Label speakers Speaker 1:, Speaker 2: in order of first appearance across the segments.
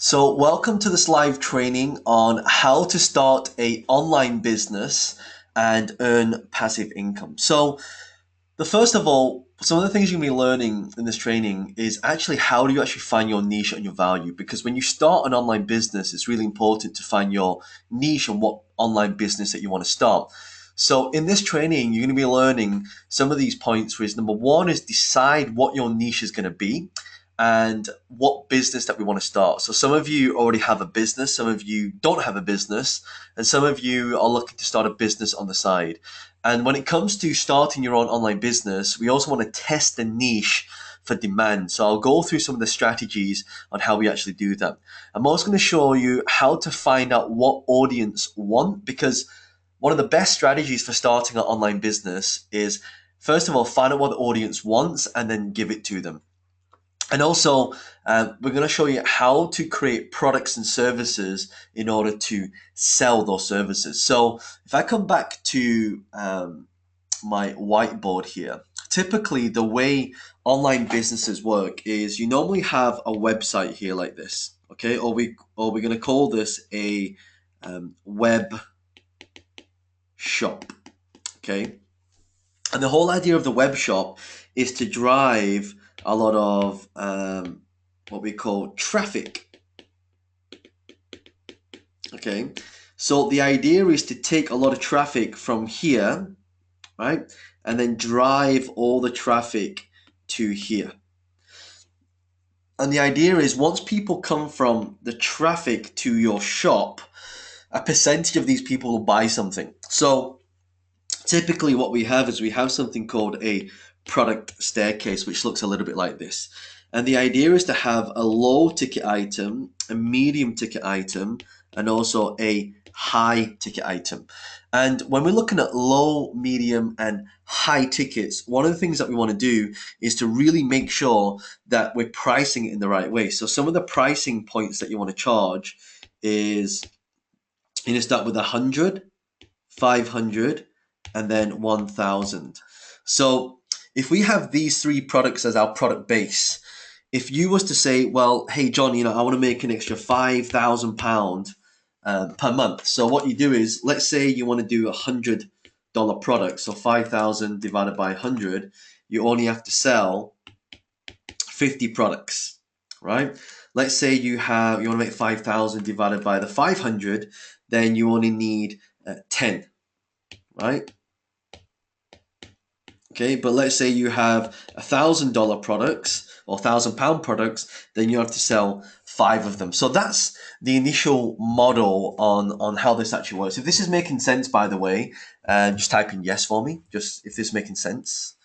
Speaker 1: So welcome to this live training on how to start a online business and earn passive income. So the first of all, some of the things you're going to be learning in this training is actually how do you actually find your niche and your value? Because when you start an online business, it's really important to find your niche and what online business that you want to start. So in this training, you're going to be learning some of these points, which number one is decide what your niche is going to be and what business that we want to start. So some of you already have a business, some of you don't have a business, and some of you are looking to start a business on the side. And when it comes to starting your own online business, we also want to test the niche for demand. So I'll go through some of the strategies on how we actually do that. I'm also going to show you how to find out what audience want, because one of the best strategies for starting an online business is, first of all, find out what the audience wants and then give it to them. And also, we're going to show you how to create products and services in order to sell those services. So if I come back to my whiteboard here, typically the way online businesses work is you normally have a website here like this, okay? Or we're going to call this a web shop, okay? And the whole idea of the web shop is to drive a lot of what we call traffic. Okay, so the idea is to take a lot of traffic from here, right, and then drive all the traffic to here. And the idea is once people come from the traffic to your shop, a percentage of these people will buy something. So typically what we have is we have something called a product staircase, which looks a little bit like this. And the idea is to have a low ticket item, a medium ticket item, and also a high ticket item. And when we're looking at low, medium, and high tickets, one of the things that we want to do is to really make sure that we're pricing it in the right way. So some of the pricing points that you want to charge is you need to start with 100, 500, and then 1,000. So if we have these three products as our product base, if you was to say, well, hey John, I want to make an extra £5,000 per month. So what you do is, let's say you want to do $100 product, so 5,000 divided by 100, you only have to sell 50 products, right? Let's say you want to make 5,000 divided by the 500, then you only need 10, right? Okay, but let's say you have $1,000 products or £1,000 products, then you have to sell 5 of them. So that's the initial model on how this actually works. If this is making sense, by the way, just type in yes for me. Just if this is making sense,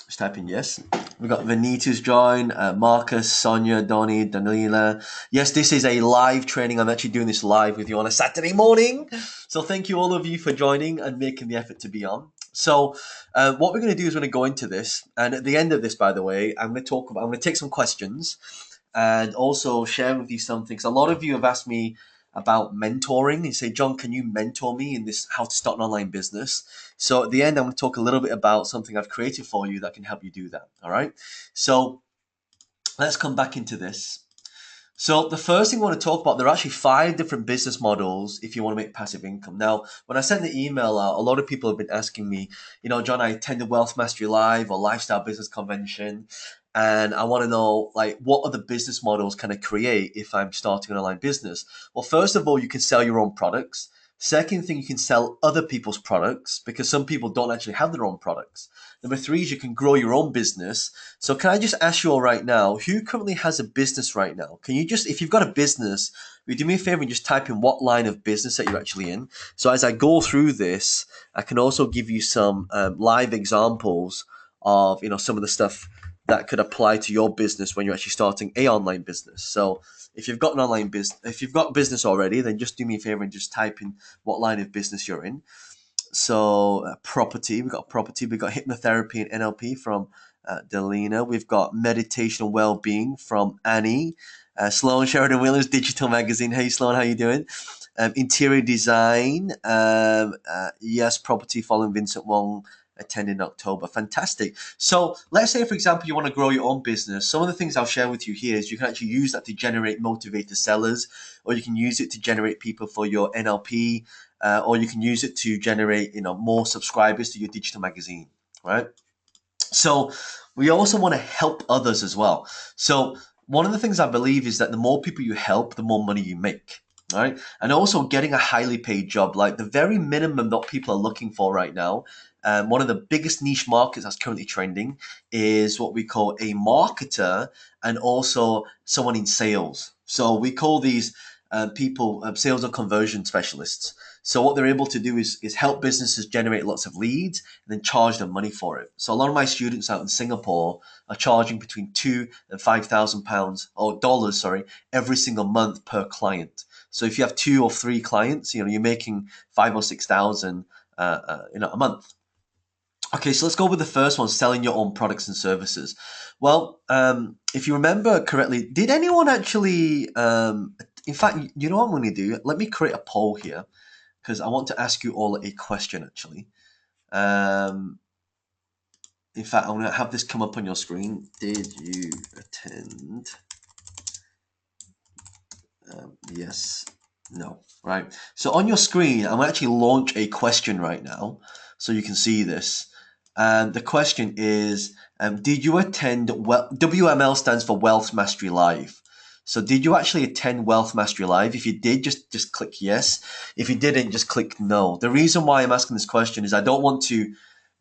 Speaker 1: just type in yes. We've got Vanita's joined, Marcus, Sonia, Donnie, Danila. Yes, this is a live training. I'm actually doing this live with you on a Saturday morning. So thank you all of you for joining and making the effort to be on. So what we're going to do is we're going to go into this. And at the end of this, by the way, I'm going to take some questions and also share with you something. So a lot of you have asked me about mentoring. You say, John, can you mentor me in this, how to start an online business? So at the end, I'm going to talk a little bit about something I've created for you that can help you do that. All right. So let's come back into this. So the first thing I want to talk about, there are actually 5 different business models if you want to make passive income. Now, when I sent the email out, a lot of people have been asking me, John, I attended Wealth Mastery Live or Lifestyle Business Convention, and I want to know, like, what other business models can I create if I'm starting an online business? Well, first of all, you can sell your own products. Second thing, you can sell other people's products because some people don't actually have their own products. Number 3 is you can grow your own business. So can I just ask you all right now, who currently has a business right now? Can you just, if you've got a business, will you do me a favor and just type in what line of business that you're actually in? So as I go through this, I can also give you some live examples of, some of the stuff that could apply to your business when you're actually starting a online business. So if you've got an online business, if you've got business already, then just do me a favor and just type in what line of business you're in. So property, we've got hypnotherapy and NLP from Delina. We've got meditation and well-being from Annie. Sloan Sheridan Williams, Digital Magazine. Hey Sloan, how you doing? Interior design, yes, property following Vincent Wong attend in October. Fantastic. So let's say, for example, you want to grow your own business. Some of the things I'll share with you here is you can actually use that to generate motivated sellers, or you can use it to generate people for your NLP, or you can use it to generate, more subscribers to your digital magazine, right? So we also want to help others as well. So one of the things I believe is that the more people you help, the more money you make. Right. And also getting a highly paid job, like the very minimum that people are looking for right now. One of the biggest niche markets that's currently trending is what we call a marketer and also someone in sales. So we call these people sales or conversion specialists. So what they're able to do is help businesses generate lots of leads and then charge them money for it. So a lot of my students out in Singapore are charging between £2,000 and £5,000 or dollars, sorry, every single month per client. So if you have 2 or 3 clients, you're making 5 or 6,000 a month. Okay, so let's go with the first one, selling your own products and services. Well, if you remember correctly, did anyone actually, in fact, you know what I'm going to do? Let me create a poll here because I want to ask you all a question actually. In fact, I'm going to have this come up on your screen. Did you attend? Yes, no, right. So on your screen, I'm going to actually launch a question right now so you can see this. And the question is, did you attend, WML stands for Wealth Mastery Live. So did you actually attend Wealth Mastery Live? If you did, just click yes. If you didn't, just click no. The reason why I'm asking this question is I don't want to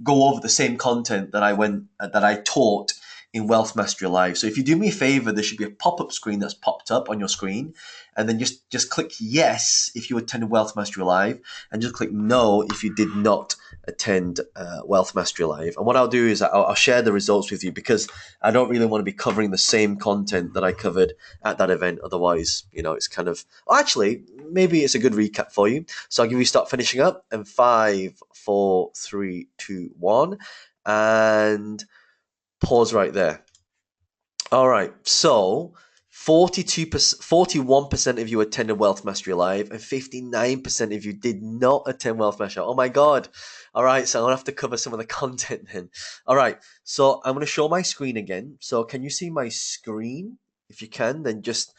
Speaker 1: go over the same content that I taught in Wealth Mastery Live. So if you do me a favor, there should be a pop-up screen that's popped up on your screen, and then just click yes if you attended Wealth Mastery Live, and just click no if you did not attend Wealth Mastery Live. And what I'll do is I'll share the results with you because I don't really want to be covering the same content that I covered at that event. Otherwise, it's kind of, actually, maybe it's a good recap for you. So I'll give you start finishing up in 5, 4, 3, 2, 1, and pause right there. All right, so 42%, 41% of you attended Wealth Mastery Live, and 59% of you did not attend Wealth Mastery. Oh my God. All right, so I'm gonna have to cover some of the content then. All right, so I'm gonna show my screen again. So can you see my screen? If you can, then just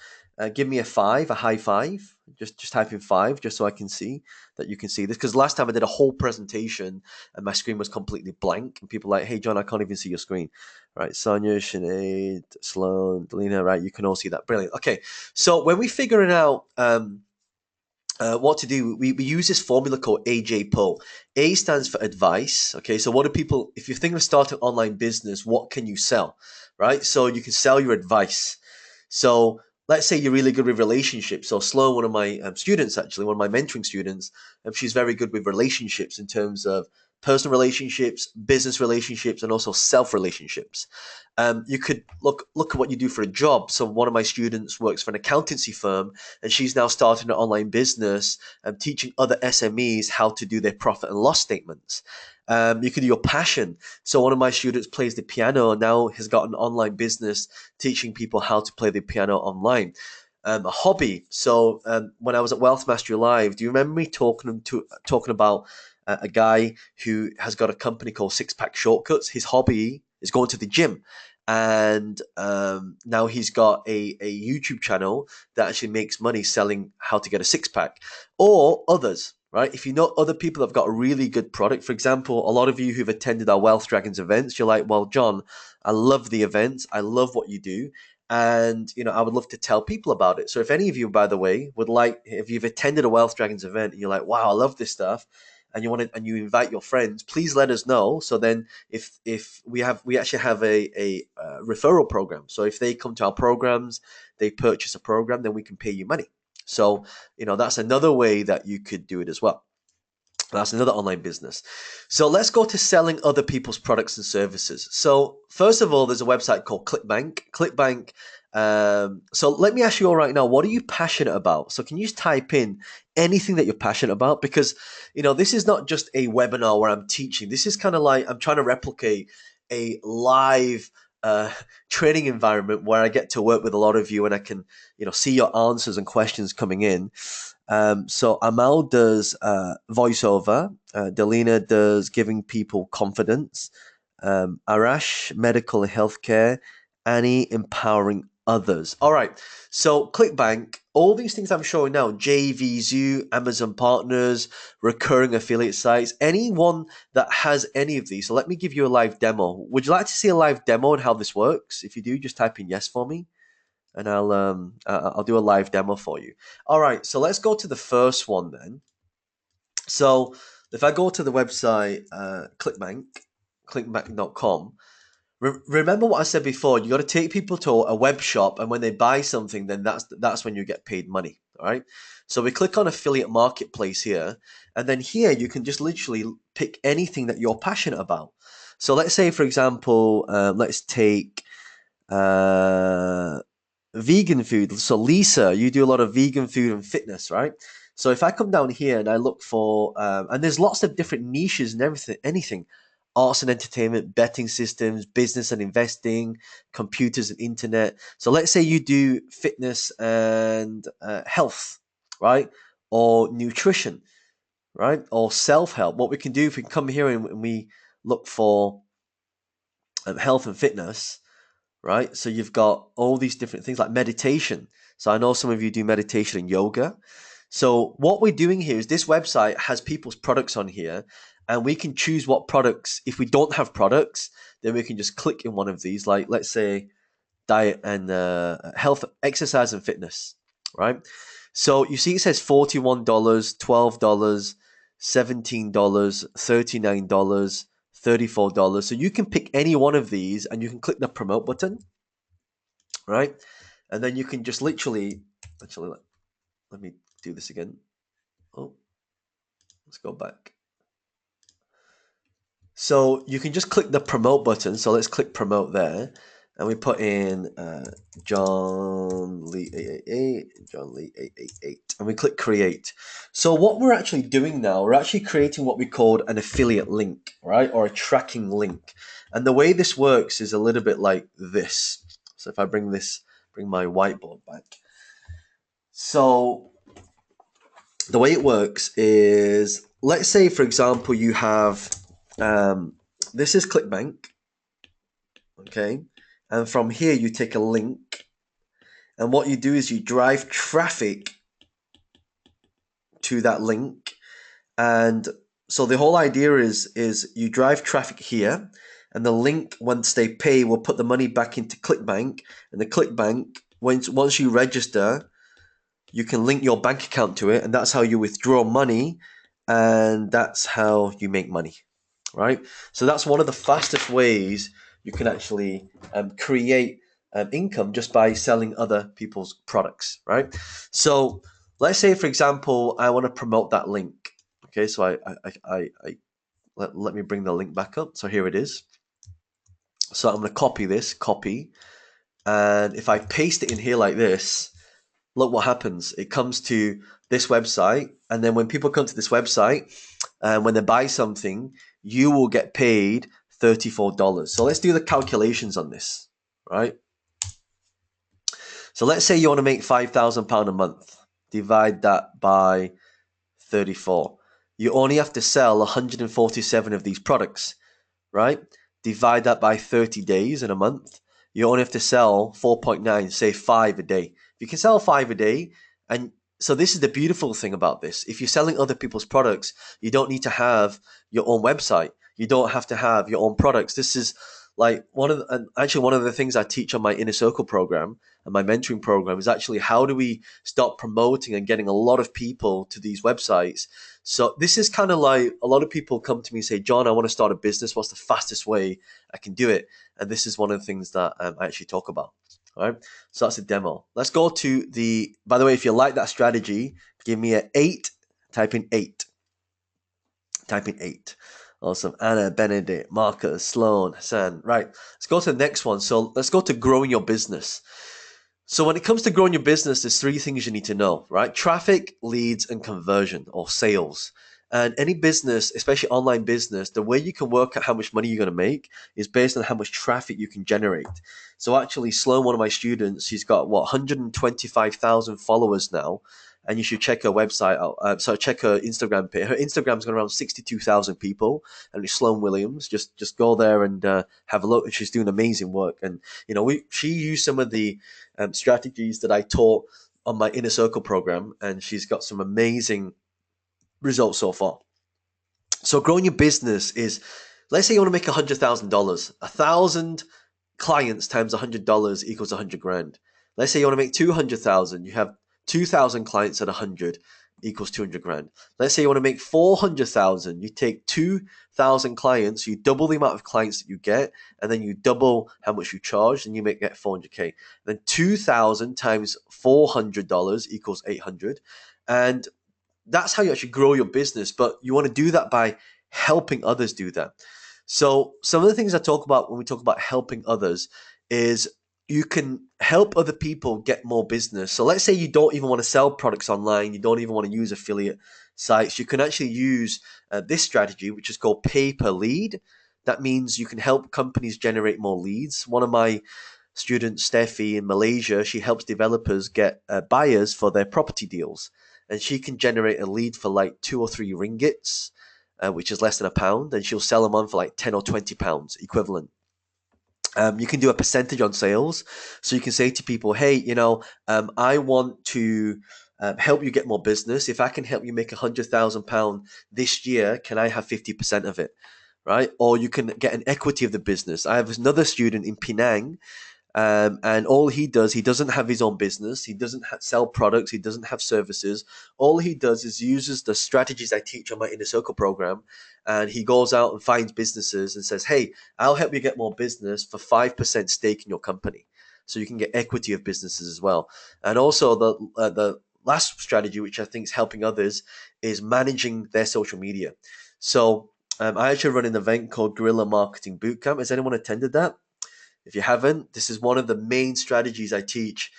Speaker 1: give me a 5, a high 5. Just type in 5, just so I can see that you can see this. Because last time I did a whole presentation and my screen was completely blank, and people were like, "Hey John, I can't even see your screen." Right, Sonia, Sinead, Sloan, Delina, right, you can all see that. Brilliant. Okay, so when we figuring out what to do, we use this formula called AJPHO. A stands for advice. Okay, so what do people, if you're thinking of starting an online business, what can you sell, right? So you can sell your advice. So let's say you're really good with relationships. So Sloan, one of my students, actually, one of my mentoring students, she's very good with relationships in terms of personal relationships, business relationships, and also self relationships. You could look at what you do for a job. So one of my students works for an accountancy firm, and she's now starting an online business and teaching other SMEs how to do their profit and loss statements. You could do your passion. So one of my students plays the piano and now has got an online business teaching people how to play the piano online. A hobby. So when I was at Wealth Mastery Live, do you remember me talking about a guy who has got a company called Six Pack Shortcuts? His hobby is going to the gym. And now he's got a YouTube channel that actually makes money selling how to get a six pack, or others, right? If you know other people that have got a really good product, for example, a lot of you who've attended our Wealth Dragons events, you're like, well, John, I love the events. I love what you do. And, I would love to tell people about it. So if any of you, by the way, if you've attended a Wealth Dragons event and you're like, wow, I love this stuff, and you invite your friends, please let us know. So then if we actually have a referral program. So if they come to our programs, they purchase a program, then we can pay you money. So, that's another way that you could do it as well. That's another online business. So let's go to selling other people's products and services. So first of all, there's a website called ClickBank. ClickBank. So let me ask you all right now, what are you passionate about? So can you just type in anything that you're passionate about? Because, this is not just a webinar where I'm teaching. This is kind of like I'm trying to replicate a live training environment where I get to work with a lot of you and I can, see your answers and questions coming in. So Amal does voiceover, Delina does giving people confidence, Arash medical and healthcare, Annie empowering others. All right. So ClickBank, all these things I'm showing now, JVZoo, Amazon partners, recurring affiliate sites, anyone that has any of these. So let me give you a live demo. Would you like to see a live demo and how this works? If you do, just type in yes for me, and I'll do a live demo for you. All right. So let's go to the first one then. So if I go to the website clickbank.com. Remember what I said before, you got to take people to a web shop, and when they buy something, then that's when you get paid money. All right. So we click on affiliate marketplace here, and then here you can just literally pick anything that you're passionate about. So let's say, for example, let's take vegan food. So Lisa, you do a lot of vegan food and fitness, right? So if I come down here and I look for, and there's lots of different niches and anything, arts and entertainment, betting systems, business and investing, computers and internet. So let's say you do fitness and health, right? Or nutrition, right? Or self-help. What we can do, if we can come here and we look for health and fitness, right? So you've got all these different things like meditation. So I know some of you do meditation and yoga. So what we're doing here is this website has people's products on here, and we can choose what products. If we don't have products, then we can just click in one of these, like let's say diet and health, exercise and fitness, right? So you see it says $41, $12, $17, $39, $34. So you can pick any one of these and you can click the promote button, right? And then you can just literally, actually, let me do this again. Oh, let's go back. So you can just click the promote button. So let's click promote there. And we put in John Lee 888, John Lee 888, and we click create. So what we're actually doing now, we're actually creating what we called an affiliate link, right? Or a tracking link. And the way this works is a little bit like this. So if I bring my whiteboard back. So the way it works is, let's say, for example, you have, this is ClickBank, okay? And from here, you take a link, and what you do is you drive traffic to that link. And so the whole idea is you drive traffic here, and the link, once they pay, will put the money back into ClickBank. And the ClickBank, once you register, you can link your bank account to it, and that's how you withdraw money, and that's how you make money, right? So that's one of the fastest ways you can actually create income, just by selling other people's products, right? So let's say, for example, I want to promote that link. Okay, so let me bring the link back up. So here it is. So I'm going to copy, and if I paste it in here like this, look what happens. It comes to this website, and then when people come to this website, when they buy something, you will get paid $34. So let's do the calculations on this, right? So let's say you want to make £5,000 a month. Divide that by 34. You only have to sell 147 of these products, right? Divide that by 30 days in a month. You only have to sell 4.9, say 5 a day. If you can sell 5 a day, and so this is the beautiful thing about this. If you're selling other people's products, you don't need to have your own website. You don't have to have your own products. This is like one of the things I teach on my Inner Circle program and my mentoring program is actually how do we start promoting and getting a lot of people to these websites. So this is kind of like a lot of people come to me and say, John, I want to start a business. What's the fastest way I can do it? And this is one of the things that I actually talk about. All right. So that's a demo. Let's go to by the way, if you like that strategy, give me an 8, type in 8. Type in 8. Awesome. Anna, Benedict, Marcus, Sloan, Hassan. Right. Let's go to the next one. So let's go to growing your business. So when it comes to growing your business, there's 3 things you need to know, right? Traffic, leads, and conversion, or sales. And any business, especially online business, the way you can work out how much money you're going to make is based on how much traffic you can generate. So actually, Sloan, one of my students, she's got what 125,000 followers now, and you should check her website out. So check her Instagram page. Her Instagram's got around 62,000 people, and it's Sloan Williams. Just go there and have a look. She's doing amazing work, and she used some of the strategies that I taught on my inner circle program, and she's got some amazing results so far. So growing your business is, let's say you want to make $100,000. 1,000 clients times $100 equals 100 grand. Let's say you want to make 200,000. You have 2,000 clients at 100 equals 200 grand. Let's say you want to make 400,000. You take 2,000 clients, you double the amount of clients that you get, and then you double how much you charge, and you get 400K. Then 2,000 times $400 equals 800. And that's how you actually grow your business. But you want to do that by helping others do that. So some of the things I talk about when we talk about helping others is you can help other people get more business. So let's say you don't even want to sell products online, you don't even want to use affiliate sites. You can actually use this strategy, which is called pay per lead. That means you can help companies generate more leads. One of my student Steffi in Malaysia, she helps developers get buyers for their property deals, and she can generate a lead for like 2 or 3 ringgits, which is less than £1, and she'll sell them on for like £10 or £20 equivalent. You can do a percentage on sales, so you can say to people, "Hey, I want to help you get more business. If I can help you make £100,000 this year, can I have 50% of it?" Right? Or you can get an equity of the business. I have another student in Penang, and all he does, he doesn't have his own business. He doesn't sell products. He doesn't have services. All he does is uses the strategies I teach on my Inner Circle program. And he goes out and finds businesses and says, "Hey, I'll help you get more business for 5% stake in your company." So you can get equity of businesses as well. And also the last strategy, which I think is helping others, is managing their social media. So I actually run an event called Guerrilla Marketing Bootcamp. Has anyone attended that? If you haven't, this is one of the main strategies I teach,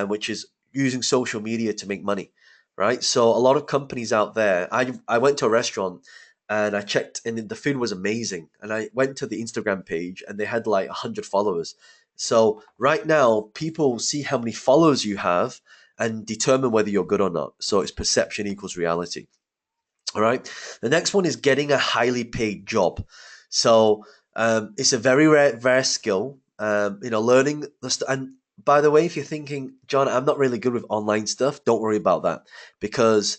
Speaker 1: which is using social media to make money, right? So a lot of companies out there, I went to a restaurant and I checked, and the food was amazing. And I went to the Instagram page and they had like 100 followers. So right now, people see how many followers you have and determine whether you're good or not. So it's perception equals reality. All right. The next one is getting a highly paid job. So it's a very rare skill. Learning and by the way, if you're thinking, "John, I'm not really good with online stuff," don't worry about that, because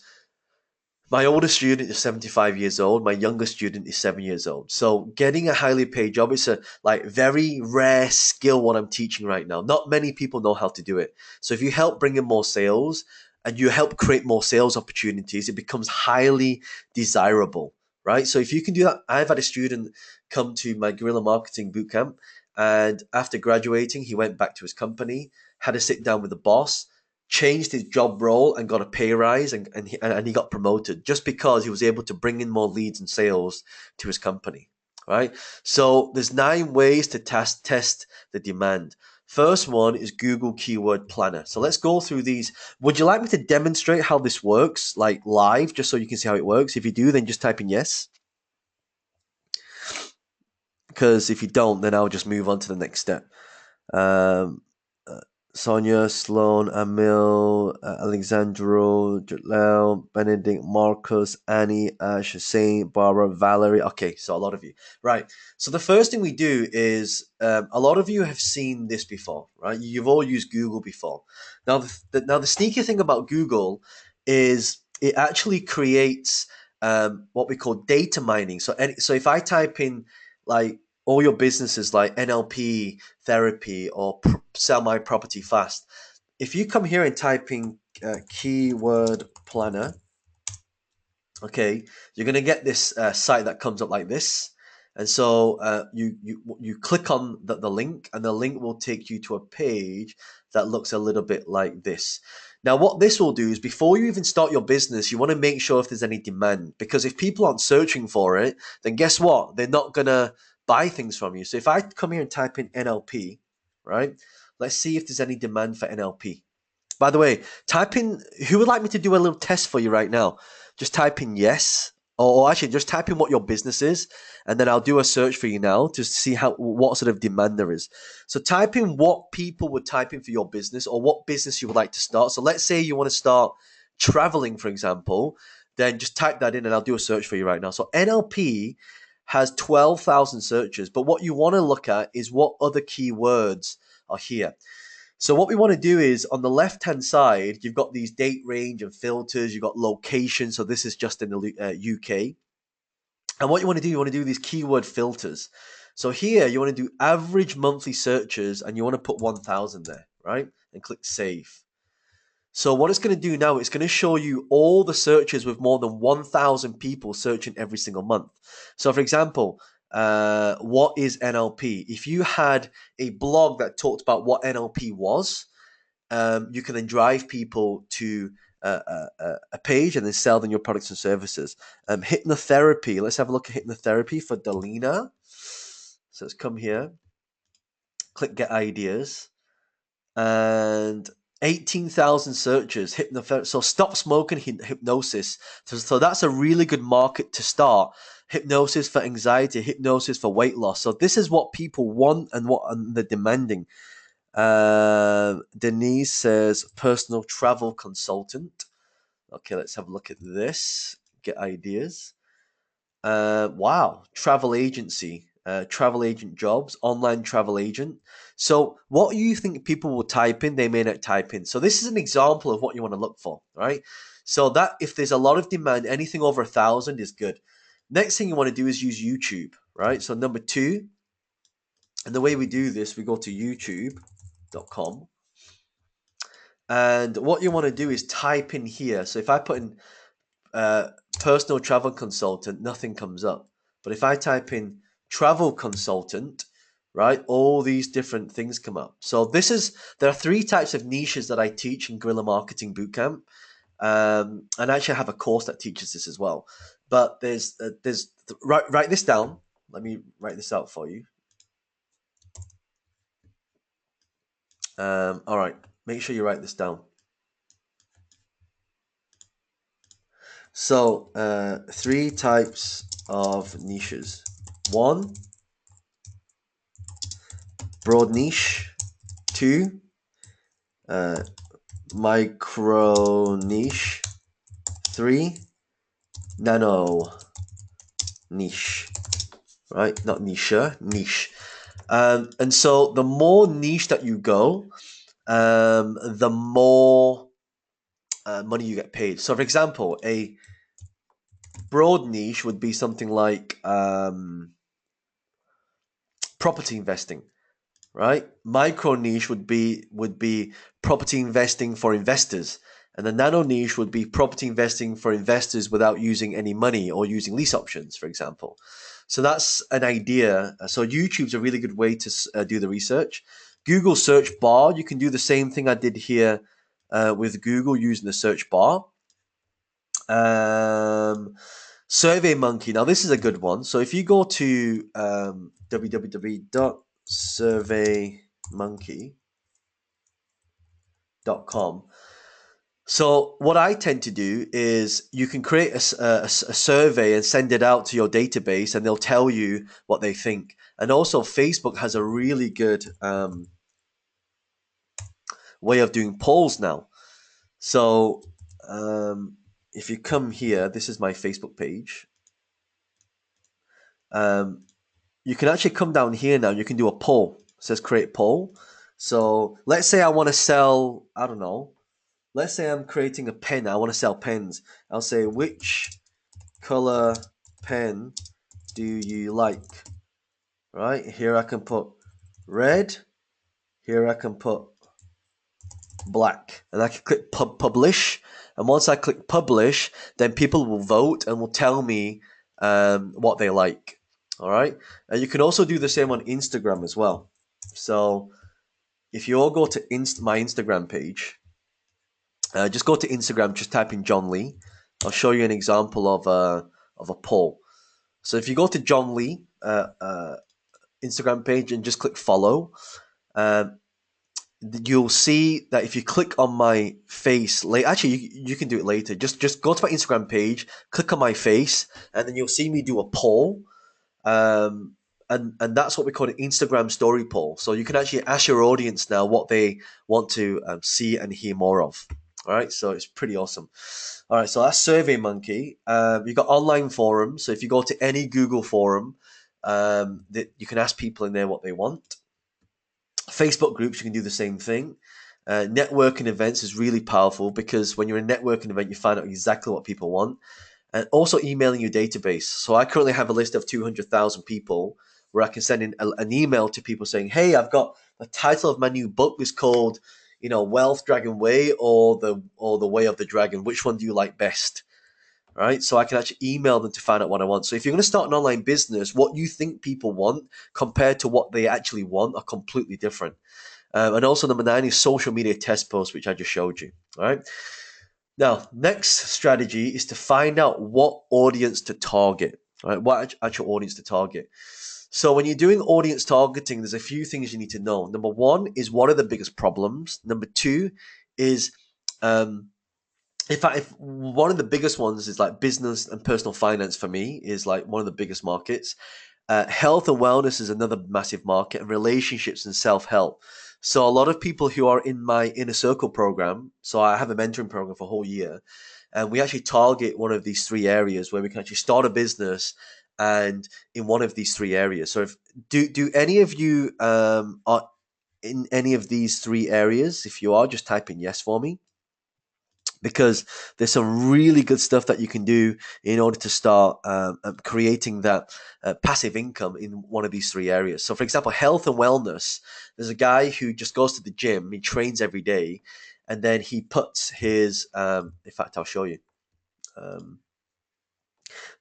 Speaker 1: my oldest student is 75 years old. My youngest student is 7 years old. So getting a highly paid job is a very rare skill what I'm teaching right now. Not many people know how to do it. So if you help bring in more sales and you help create more sales opportunities, it becomes highly desirable, right? So if you can do that, I've had a student come to my guerrilla marketing bootcamp, and after graduating, he went back to his company, had a sit down with the boss, changed his job role and got a pay rise, and he got promoted just because he was able to bring in more leads and sales to his company, right? So there's 9 ways to test the demand. First one is Google Keyword Planner. So let's go through these. Would you like me to demonstrate how this works, like live, just so you can see how it works? If you do, then just type in yes. Because if you don't, then I'll just move on to the next step. Um, Sonia, Sloan, Emil, Alexandro, Jalel, Benedict, Marcus, Annie, Ash, Saint, Barbara, Valerie. Okay, so a lot of you. Right. So the first thing we do is a lot of you have seen this before, right? You've all used Google before. Now, the sneaky thing about Google is it actually creates what we call data mining. So if I type in like all your businesses like NLP therapy or sell my property fast. If you come here and type in keyword planner, okay, you're going to get this site that comes up like this. And so you click on the link, and the link will take you to a page that looks a little bit like this. Now, what this will do is before you even start your business, you want to make sure if there's any demand, because if people aren't searching for it, then guess what? They're not going to buy things from you. So if I come here and type in NLP, right? Let's see if there's any demand for NLP. By the way, type in, who would like me to do a little test for you right now? Just type in yes. or actually just type in what your business is, and then I'll do a search for you now to see what sort of demand there is. So type in what people would type in for your business, or what business you would like to start. So let's say you want to start traveling, for example, then just type that in and I'll do a search for you right now. So NLP has 12,000 searches, but what you want to look at is what other keywords are here. So what we want to do is on the left-hand side, you've got these date range and filters, you've got location. So this is just in the UK. And what you want to do, you want to do these keyword filters. So here you want to do average monthly searches and you want to put 1,000 there, right? And click save. So what it's going to do now, it's going to show you all the searches with more than 1,000 people searching every single month. So for example, what is NLP? If you had a blog that talked about what NLP was, you can then drive people to a page and then sell them your products and services. Hypnotherapy. Let's have a look at hypnotherapy for Delina. So let's come here, click get ideas, and 18,000 searches. Hypnotherapy. So stop smoking, hypnosis. So that's a really good market to start. Hypnosis for anxiety, hypnosis for weight loss. So this is what people want and what they're demanding. Denise says personal travel consultant. Okay, let's have a look at this. Get ideas. Wow, travel agency, travel agent jobs, online travel agent. So what you think people will type in, they may not type in. So this is an example of what you want to look for, right? So that if there's a lot of demand, anything over 1,000 is good. Next thing you want to do is use YouTube, right? So number 2, and the way we do this, we go to youtube.com. And what you want to do is type in here. So if I put in personal travel consultant, nothing comes up. But if I type in travel consultant, right, all these different things come up. So there are 3 types of niches that I teach in Guerrilla Marketing Bootcamp. And actually I have a course that teaches this as well. But write this down. Let me write this out for you. All right, make sure you write this down. So 3 types of niches. 1, broad niche. 2, micro niche. 3, nano niche. Right? Not niche, niche. And so the more niche that you go, the more money you get paid. So for example, a broad niche would be something like property investing. Right? Micro niche would be property investing for investors, and the nano niche would be property investing for investors without using any money or using lease options, for example. So that's an idea. So YouTube's a really good way to do the research. Google search bar, you can do the same thing I did here with Google using the search bar. Survey Monkey. Now this is a good one. So if you go to www.surveymonkey.com. So what I tend to do is you can create a survey and send it out to your database, and they'll tell you what they think. And also Facebook has a really good way of doing polls now. So if you come here, this is my Facebook page. You can actually come down here now. You can do a poll. It says create poll. So let's say I want to sell, I don't know. Let's say I'm creating a pen. I want to sell pens. I'll say, which color pen do you like? Right? Here I can put red. Here I can put black. And I can click publish. And once I click publish, then people will vote and will tell me what they like. All right. And you can also do the same on Instagram as well. So if you all go to my Instagram page, just go to Instagram, just type in John Lee. I'll show you an example of a poll. So if you go to John Lee Instagram page and just click follow, you'll see that if you click on my face actually you can do it later. Just go to my Instagram page, click on my face, and then you'll see me do a poll. Um, and that's what we call an Instagram story poll. So you can actually ask your audience now what they want to see and hear more of. All right, so it's pretty awesome. All right, so that's SurveyMonkey. You've got online forums. So if you go to any Google forum, that you can ask people in there what they want. Facebook groups, you can do the same thing. Networking events is really powerful because when you're in a networking event, you find out exactly what people want. And also emailing your database. So I currently have a list of 200,000 people where I can send in an email to people saying, "Hey, I've got the title of my new book is called, Wealth Dragon Way or the Way of the Dragon. Which one do you like best?" Right? So I can actually email them to find out what I want. So if you're going to start an online business, what you think people want compared to what they actually want are completely different. And also number 9 is social media test posts, which I just showed you. All right. Now, next strategy is to find out what audience to target, right? What actual audience to target. So when you're doing audience targeting, there's a few things you need to know. Number 1 is what are the biggest problems. Number 2 is, in fact, if one of the biggest ones is like business and personal finance for me is like one of the biggest markets. Health and wellness is another massive market, and relationships and self-help. So a lot of people who are in my inner circle program, so I have a mentoring program for a whole year, and we actually target one of these 3 areas where we can actually start a business and in one of these 3 areas. So if do any of you are in any of these 3 areas? If you are, just type in yes for me, because there's some really good stuff that you can do in order to start creating that passive income in one of these 3 areas. So, for example, health and wellness. There's a guy who just goes to the gym, he trains every day, and then he puts his. In fact, I'll show you. Um,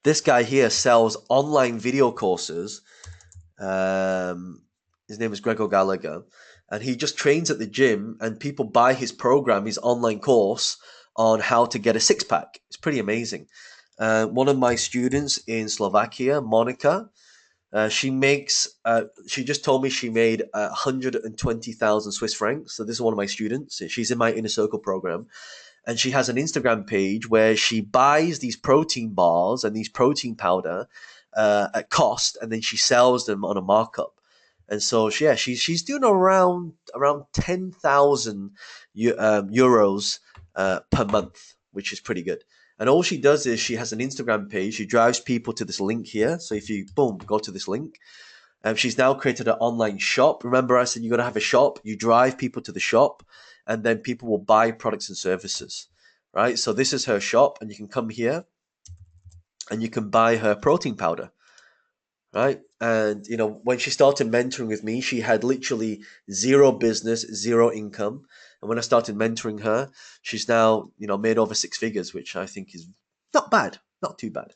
Speaker 1: this guy here sells online video courses. His name is Gregor Gallagher, and he just trains at the gym, and people buy his program, his online course on how to get a 6-pack. It's pretty amazing. One of my students in Slovakia, Monica, she makes. She just told me she made 120,000 Swiss francs. So this is one of my students. She's in my inner circle program, and she has an Instagram page where she buys these protein bars and these protein powder at cost, and then she sells them on a markup. And so, yeah, she's doing around 10,000 euros per month, which is pretty good. And all she does is she has an Instagram page. She drives people to this link here. So if you boom go to this link, she's now created an online shop. Remember, I said you got to have a shop. You drive people to the shop, and then people will buy products and services, right? So this is her shop, and you can come here, and you can buy her protein powder, right? And when she started mentoring with me, she had literally zero business, zero income. And when I started mentoring her, she's now made over 6 figures, which I think is not bad, not too bad.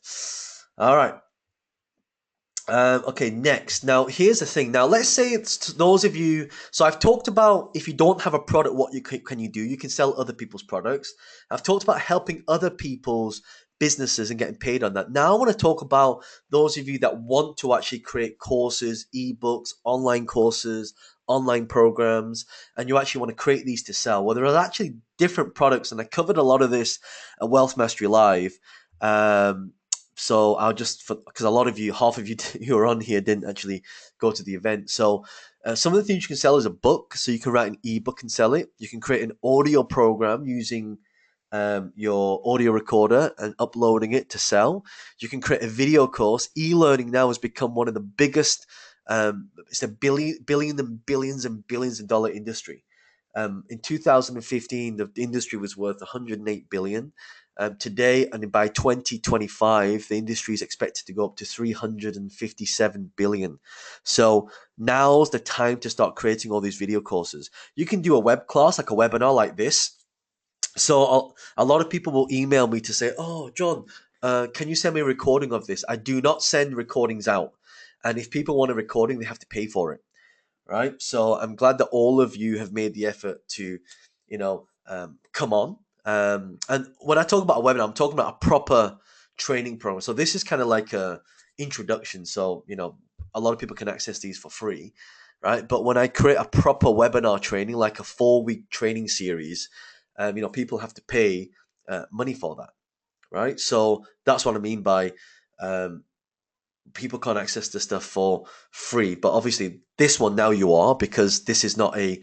Speaker 1: All right. Okay, next. Now, here's the thing. Now, let's say it's to those of you. So, I've talked about if you don't have a product, what can you do? You can sell other people's products. I've talked about helping other people's businesses and getting paid on that. Now, I want to talk about those of you that want to actually create courses, ebooks, online courses, online programs, and you actually want to create these to sell. Well, there are actually different products, and I covered a lot of this at Wealth Mastery Live. So I'll just, because a lot of you, half of you who are on here didn't actually go to the event. So some of the things you can sell is a book. So you can write an ebook and sell it. You can create an audio program using your audio recorder and uploading it to sell. You can create a video course. E-learning now has become one of the biggest, it's a billion and billions of dollar industry. In 2015, the industry was worth 108 billion. Today, and by 2025, the industry is expected to go up to 357 billion. So now's the time to start creating all these video courses. You can do a web class, like a webinar like this. So a lot of people will email me to say, "Oh, John, can you send me a recording of this?" I do not send recordings out. And if people want a recording, they have to pay for it. Right. So I'm glad that all of you have made the effort to, come on. And when I talk about a webinar, I'm talking about a proper training program. So this is kind of like a introduction. So, a lot of people can access these for free. right? But when I create a proper webinar training, like a 4-week training series, people have to pay money for that, right? So that's what I mean by um, people can't access the stuff for free. But obviously, this one now you are, because this is not an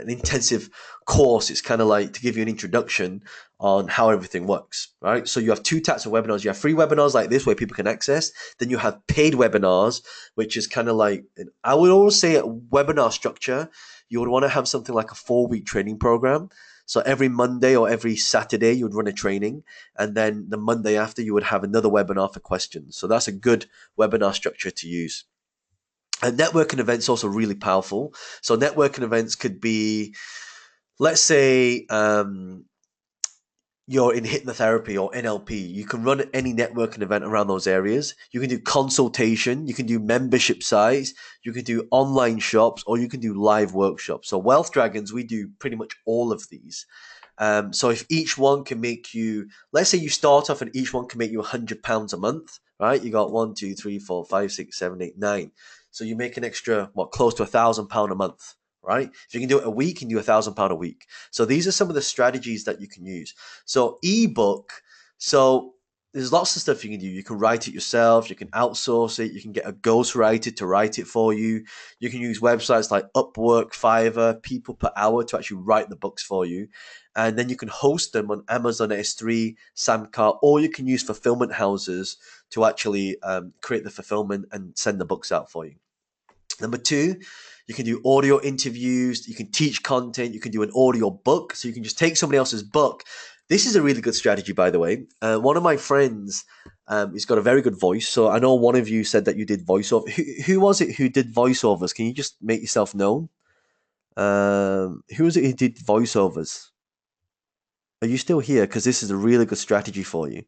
Speaker 1: intensive course. It's kind of like to give you an introduction on how everything works, right? So you have two types of webinars. You have free webinars like this where people can access. Then you have paid webinars, which is kind of like, I would always say a webinar structure. You would want to have something like a 4-week training program. So every Monday or every Saturday, you would run a training, and then the Monday after, you would have another webinar for questions. So that's a good webinar structure to use. And networking events also really powerful. So networking events could be, let's say, you're in hypnotherapy or NLP, you can run any networking event around those areas. You can do consultation, you can do membership sites, you can do online shops, or you can do live workshops. So Wealth Dragons, we do pretty much all of these. So if each one can make you, let's say you start off and each one can make you £100 a month, right? You got 1, 2, 3, 4, 5, 6, 7, 8, 9. So you make an extra, close to £1,000 a month, right? If you can do it a week, you can do £1,000 a week. So these are some of the strategies that you can use. So ebook, so there's lots of stuff you can do. You can write it yourself. You can outsource it. You can get a ghostwriter to write it for you. You can use websites like Upwork, Fiverr, People Per Hour to actually write the books for you. And then you can host them on Amazon S3, Samcar, or you can use fulfillment houses to actually create the fulfillment and send the books out for you. Number 2, you can do audio interviews, you can teach content, you can do an audio book. So you can just take somebody else's book. This is a really good strategy, by the way. One of my friends, he's got a very good voice. So I know one of you said that you did voiceover. Who was it who did voiceovers? Can you just make yourself known? Who was it who did voiceovers? Are you still here? Because this is a really good strategy for you.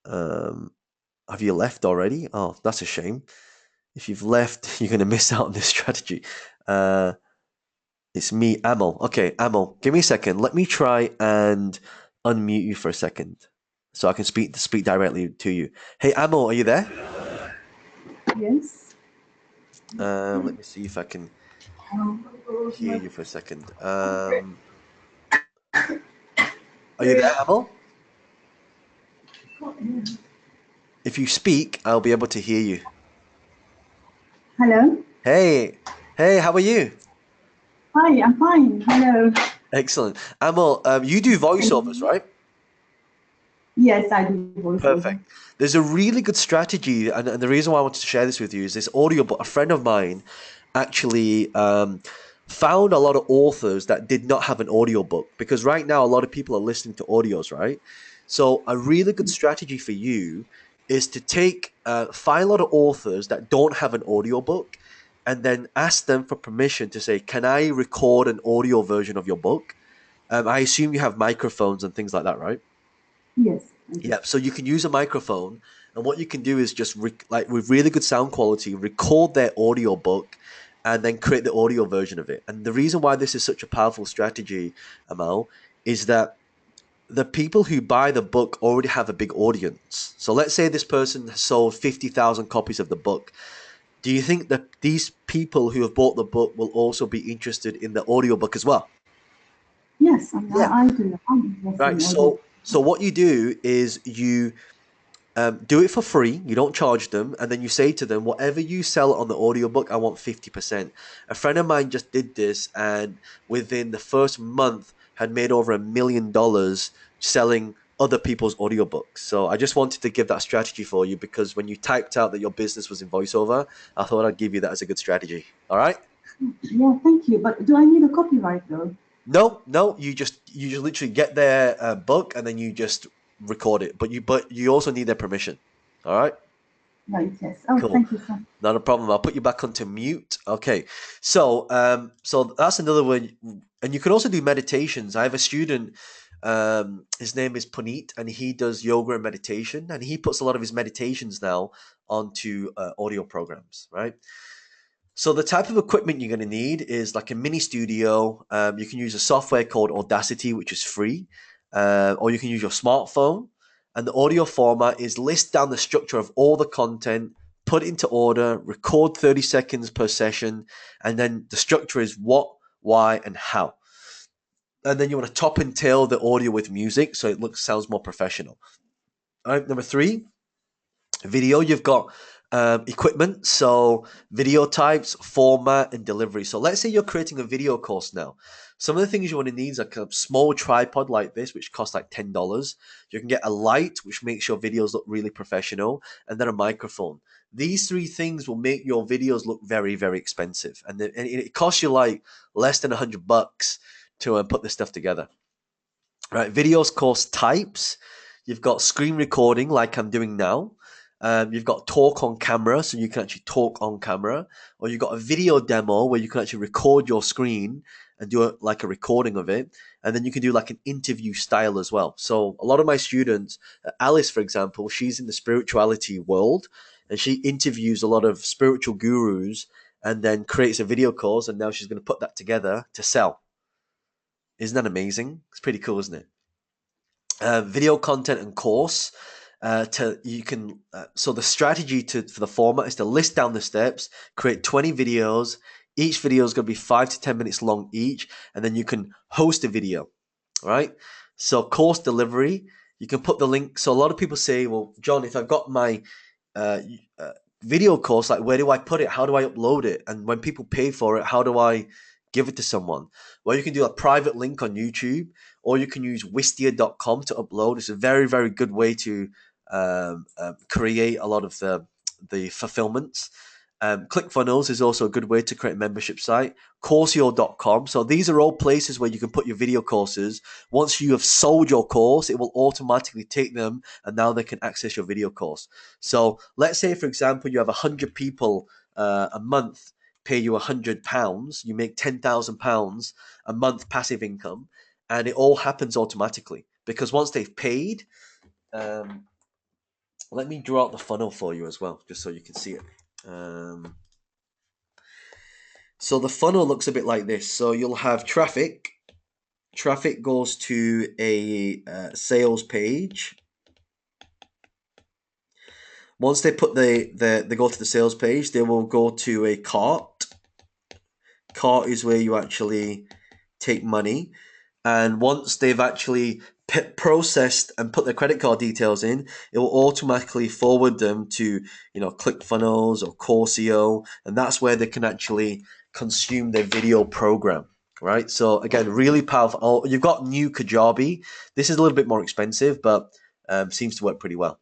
Speaker 1: Have you left already? Oh, that's a shame. If you've left, you're going to miss out on this strategy. It's me, Amal. Okay, Amal, give me a second. Let me try and unmute you for a second so I can speak directly to you. Hey, Amal, are you there?
Speaker 2: Yes.
Speaker 1: Let me see if I can hear you for a second. Are you there, Amal? If you speak, I'll be able to hear you.
Speaker 2: Hello.
Speaker 1: Hey, how are you?
Speaker 2: Hi, I'm fine. Hello.
Speaker 1: Excellent. Amal, you do voiceovers, right?
Speaker 2: Yes, I do voiceover.
Speaker 1: Perfect. There's a really good strategy, and the reason why I wanted to share this with you is this audiobook. A friend of mine actually found a lot of authors that did not have an audiobook, because right now a lot of people are listening to audios, right? So a really good strategy for you is to find a lot of authors that don't have an audiobook, and then ask them for permission to say, can I record an audio version of your book? I assume you have microphones and things like that, right?
Speaker 2: Yes, I do.
Speaker 1: Yeah, so you can use a microphone, and what you can do is just like with really good sound quality, record their audio book, and then create the audio version of it. And the reason why this is such a powerful strategy, Amal, is that the people who buy the book already have a big audience. So let's say this person has sold 50,000 copies of the book. Do you think that these people who have bought the book will also be interested in the audiobook as well?
Speaker 2: Yes,
Speaker 1: Yeah,
Speaker 2: I do. I'm
Speaker 1: right.
Speaker 2: listening audio.
Speaker 1: So what you do is you do it for free. You don't charge them, and then you say to them, whatever you sell on the audiobook, I want 50%. A friend of mine just did this, and within the first month had made over $1 million selling other people's audiobooks. So I just wanted to give that strategy for you, because when you typed out that your business was in voiceover, I thought I'd give you that as a good strategy. All right.
Speaker 2: Yeah, thank you. But do I need a copyright though?
Speaker 1: No, you just literally get their book, and then you just record it. But you also need their permission. All right.
Speaker 2: Right, yes. Oh,
Speaker 1: Cool.
Speaker 2: thank you so much.
Speaker 1: Not a problem. I'll put you back onto mute. Okay. So that's another one. And you can also do meditations. I have a student, his name is Puneet, and he does yoga and meditation, and he puts a lot of his meditations now onto audio programs, right? So the type of equipment you're going to need is like a mini studio. You can use a software called Audacity, which is free, or you can use your smartphone. And the audio format is list down the structure of all the content, put it into order, record 30 seconds per session, and then the structure is what, why, and how. And then you want to top and tail the audio with music so it sounds more professional. All right, number 3, video. You've got equipment, so video types, format, and delivery. So let's say you're creating a video course now. Some of the things you want to need is like a small tripod like this, which costs like $10. You can get a light, which makes your videos look really professional, and then a microphone. These 3 things will make your videos look very, very expensive, and it costs you like less than $100 to put this stuff together. Right, videos course types. You've got screen recording, like I'm doing now. You've got talk on camera, so you can actually talk on camera, or you've got a video demo where you can actually record your screen and do like a recording of it, and then you can do like an interview style as well. So a lot of my students, Alice, for example, she's in the spirituality world, and she interviews a lot of spiritual gurus, and then creates a video course, and now she's going to put that together to sell. Isn't that amazing? It's pretty cool, isn't it? Video content and course. So the strategy for the format is to list down the steps, create 20 videos. Each video is going to be 5 to 10 minutes long each, and then you can host a video. All right. So course delivery, you can put the link. So a lot of people say, well, John, if I've got my video course, like where do I put it? How do I upload it? And when people pay for it, how do I give it to someone? Well, you can do a private link on YouTube, or you can use wistia.com to upload. It's a very, very good way to create a lot of the fulfillments. ClickFunnels is also a good way to create a membership site. Courseo.com. So these are all places where you can put your video courses. Once you have sold your course, it will automatically take them, and now they can access your video course. So let's say, for example, you have 100 people a month pay you £100, you make £10,000 a month passive income, and it all happens automatically because once they've paid, let me draw out the funnel for you as well, just so you can see it. So the funnel looks a bit like this. So you'll have traffic. Traffic goes to a sales page. Once they put they go to the sales page, they will go to a cart. Cart is where you actually take money. And once they've actually processed and put their credit card details in, it will automatically forward them to, ClickFunnels or Courseo, and that's where they can actually consume their video program, right? So again, really powerful. Oh, you've got New Kajabi. This is a little bit more expensive, but seems to work pretty well.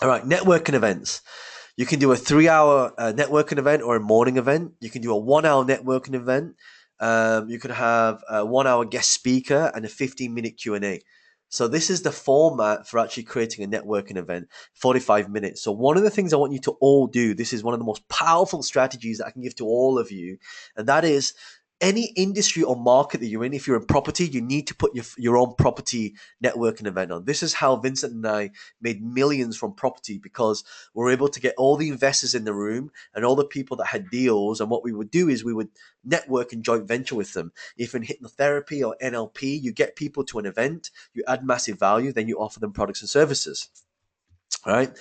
Speaker 1: All right, networking events. You can do a 3-hour networking event or a morning event. You can do a 1-hour networking event. You could have a 1-hour guest speaker and a 15-minute Q&A. So this is the format for actually creating a networking event, 45 minutes. So one of the things I want you to all do, this is one of the most powerful strategies that I can give to all of you, and that is any industry or market that you're in. If you're in property, you need to put your own property networking event on. This is how Vincent and I made millions from property, because we're able to get all the investors in the room and all the people that had deals. And what we would do is we would network and joint venture with them. If in hypnotherapy or NLP, you get people to an event, you add massive value, then you offer them products and services. All right.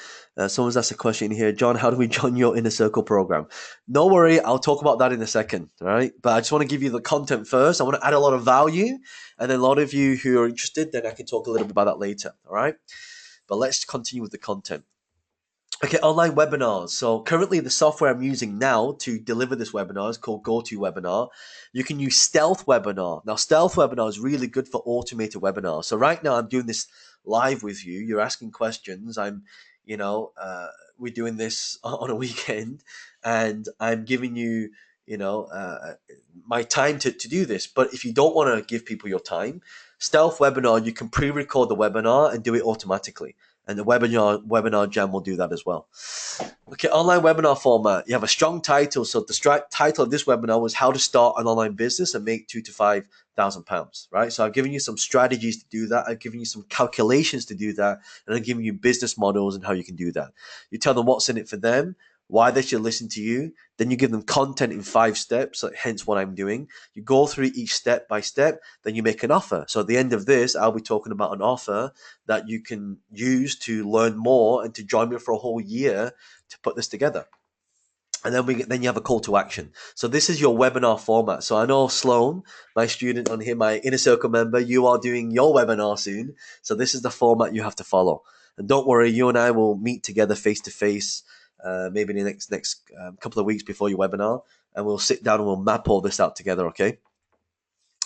Speaker 1: Someone's asked a question here. John, how do we join your inner circle program? No worry. I'll talk about that in a second. All right. But I just want to give you the content first. I want to add a lot of value. And then a lot of you who are interested, then I can talk a little bit about that later. All right. But let's continue with the content. Okay, online webinars. So currently the software I'm using now to deliver this webinar is called GoToWebinar. You can use Stealth Webinar. Now, Stealth Webinar is really good for automated webinars. So right now I'm doing this live with you. You're asking questions. We're doing this on a weekend, and I'm giving you, my time to do this. But if you don't want to give people your time, Stealth Webinar, you can pre-record the webinar and do it automatically. And the webinar jam will do that as well. Okay, online webinar format. You have a strong title. So the title of this webinar was how to start an online business and make £2,000 to £5,000, right? So I've given you some strategies to do that. I've given you some calculations to do that. And I've given you business models and how you can do that. You tell them what's in it for them, why they should listen to you. Then you give them content in 5 steps, hence what I'm doing. You go through each step by step, then you make an offer. So at the end of this, I'll be talking about an offer that you can use to learn more and to join me for a whole year to put this together. And then you have a call to action. So this is your webinar format. So I know Sloan, my student on here, my inner circle member, you are doing your webinar soon. So this is the format you have to follow. And don't worry, you and I will meet together face to face, maybe in the next couple of weeks before your webinar, and we'll sit down and we'll map all this out together. Okay.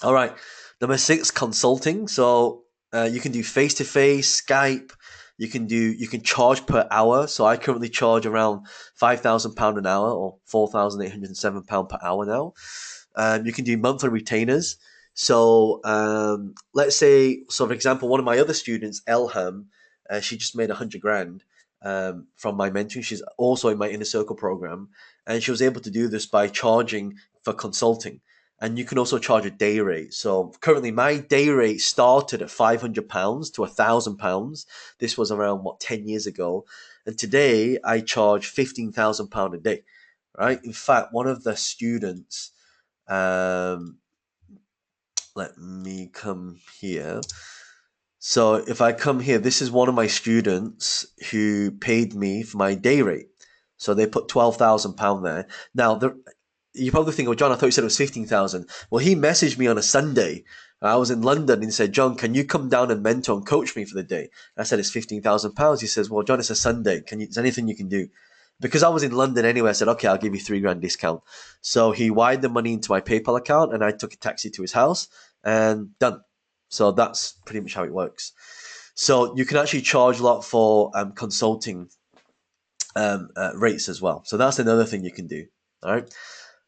Speaker 1: All right. Number 6, consulting. So you can do face to face, Skype. You can charge per hour. So I currently charge around £5,000 an hour, or £4,807 per hour now. You can do monthly retainers. So let's say, so for example, one of my other students, Elham, she just made 100 grand from my mentoring. She's also in my inner circle program, and she was able to do this by charging for consulting. And you can also charge a day rate. So currently, my day rate started at £500 to £1,000. This was around 10 years ago, and today I charge £15,000 a day. Right. In fact, one of the students, let me come here. So if I come here, this is one of my students who paid me for my day rate. So they put £12,000 there. Now, you probably think, oh, John, I thought you said it was 15,000. Well, he messaged me on a Sunday. I was in London, and he said, John, can you come down and mentor and coach me for the day? I said, it's £15,000. He says, well, John, it's a Sunday. Is there anything you can do? Because I was in London anyway, I said, okay, I'll give you £3,000 discount. So he wired the money into my PayPal account, and I took a taxi to his house, and done. So that's pretty much how it works. So you can actually charge a lot for consulting rates as well. So that's another thing you can do. All right.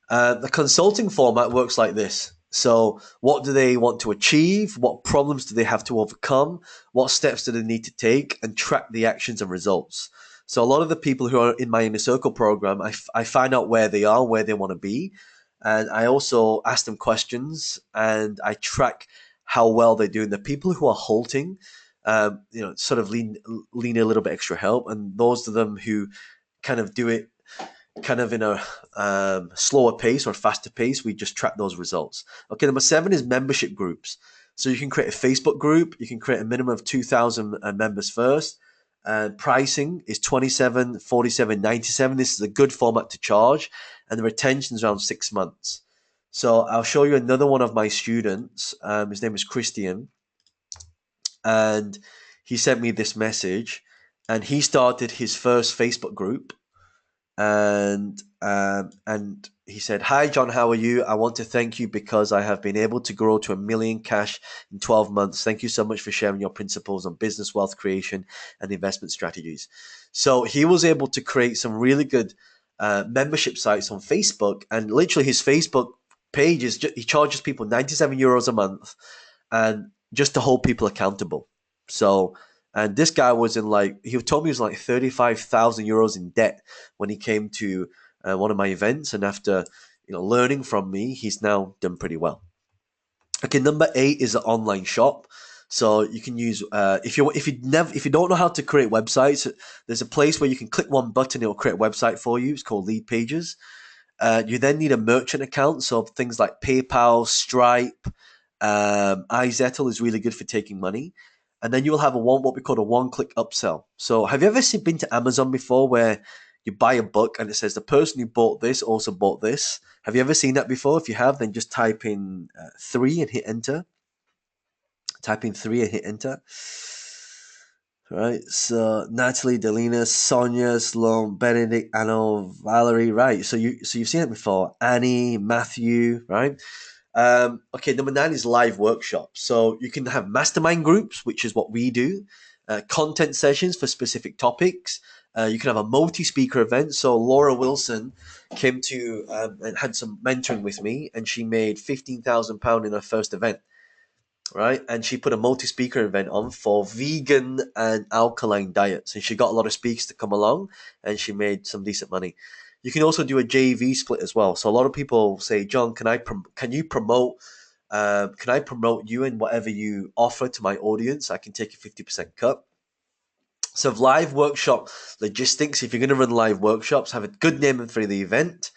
Speaker 1: The consulting format works like this. So what do they want to achieve? What problems do they have to overcome? What steps do they need to take? And track the actions and results. So a lot of the people who are in my inner circle program, I find out where they are, where they want to be. And I also ask them questions, and I track how well they're doing. The people who are halting, sort of lean a little bit extra help. And those of them who kind of do it kind of in a slower pace or faster pace, we just track those results. Okay, number 7 is membership groups. So you can create a Facebook group. You can create a minimum of 2,000 members first. Pricing is 27, 47, 97. This is a good format to charge, and the retention is around 6 months. So I'll show you another one of my students. His name is Christian, and he sent me this message, and he started his first Facebook group. And he said, "Hi John, how are you? I want to thank you because I have been able to grow to 1 million cash in 12 months. Thank you so much for sharing your principles on business wealth creation and investment strategies." So he was able to create some really good membership sites on Facebook, and literally his Facebook page is he charges people €97 a month, and just to hold people accountable. So. And this guy was he told me he was like €35,000 in debt when he came to one of my events. And after, learning from me, he's now done pretty well. Okay, number 8 is an online shop. So you can use if you don't know how to create websites, there's a place where you can click one button, it'll create a website for you. It's called Lead Pages. You then need a merchant account, so things like PayPal, Stripe, iZettle is really good for taking money. And then you will have what we call a one-click upsell. So have you ever been to Amazon before where you buy a book and it says the person who bought this also bought this? Have you ever seen that before? If you have, then just type in 3 and hit enter. Type in 3 and hit enter. Right, so Natalie, Delina, Sonia, Sloan, Benedict, Anno, Valerie. Right, so you've seen it before. Annie, Matthew. Right. Okay, number 9 is live workshops. So you can have mastermind groups, which is what we do. Content sessions for specific topics. You can have a multi-speaker event. So Laura Wilson came to and had some mentoring with me, and she made £15,000 in her first event. Right, and she put a multi-speaker event on for vegan and alkaline diets, and she got a lot of speakers to come along, and she made some decent money. You can also do a JV split as well. So a lot of people say, John, can you promote you and whatever you offer to my audience? I can take a 50% cut. So live workshop logistics, if you're going to run live workshops, have a good name for the event,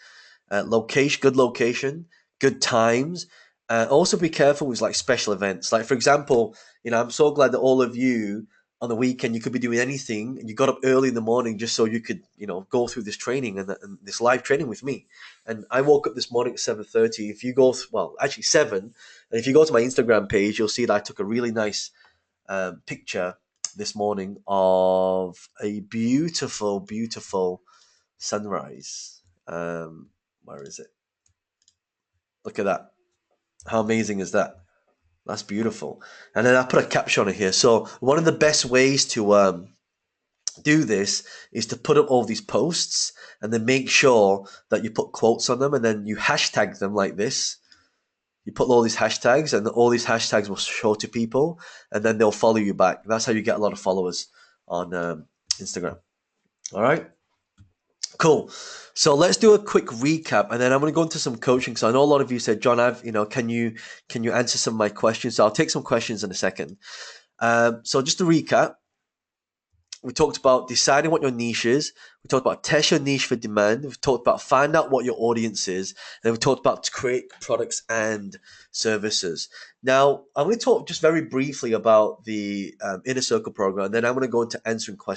Speaker 1: good location, good times. Also be careful with like special events. Like for example, I'm so glad that all of you on the weekend, you could be doing anything and you got up early in the morning just so you could, go through this training and this live training with me. And I woke up this morning at 7:30. If you go, well, actually 7, and if you go to my Instagram page, you'll see that I took a really nice picture this morning of a beautiful, beautiful sunrise. Where is it? Look at that. How amazing is that? That's beautiful. And then I put a caption on it here. So one of the best ways to do this is to put up all these posts and then make sure that you put quotes on them and then you hashtag them like this. You put all these hashtags and all these hashtags will show to people and then they'll follow you back. That's how you get a lot of followers on Instagram. All right. Cool. So let's do a quick recap, and then I'm going to go into some coaching. So I know a lot of you said, John, can you answer some of my questions? So I'll take some questions in a second. So just to recap, we talked about deciding what your niche is. We talked about test your niche for demand. We've talked about find out what your audience is. And then we talked about to create products and services. Now, I'm going to talk just very briefly about the Inner Circle program. And then I'm going to go into answering questions.